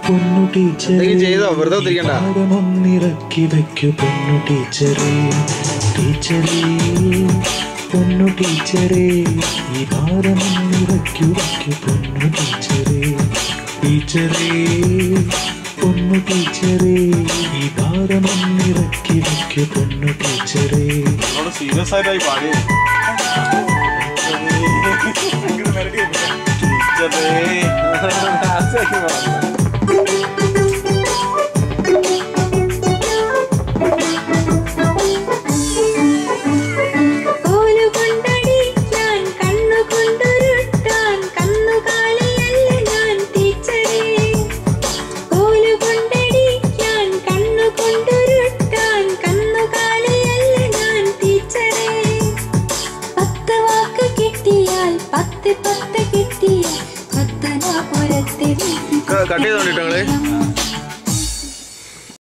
പൊന്നു ടീച്ചറേ പാഠമൊന്നിറക്കി വയ്ക്കു പൊന്നു ടീച്ചറേ. ടീച്ചറേ പൊന്നു ടീച്ചറേ ഈ ഭാരമൊന്നിറക്കി വയ്ക്കു പൊന്നു ടീച്ചറേ. ടീച്ചറേ പൊന്നു ടീച്ചറേ ഈ ഭാരമൊന്നിറക്കി വയ്ക്കു പൊന്നു ടീച്ചറേ. സീരിയസ് ആയിട്ടായി പാടിയേ. കട്ട് ചെയ്തോണ്ടിട്ടങ്ങള്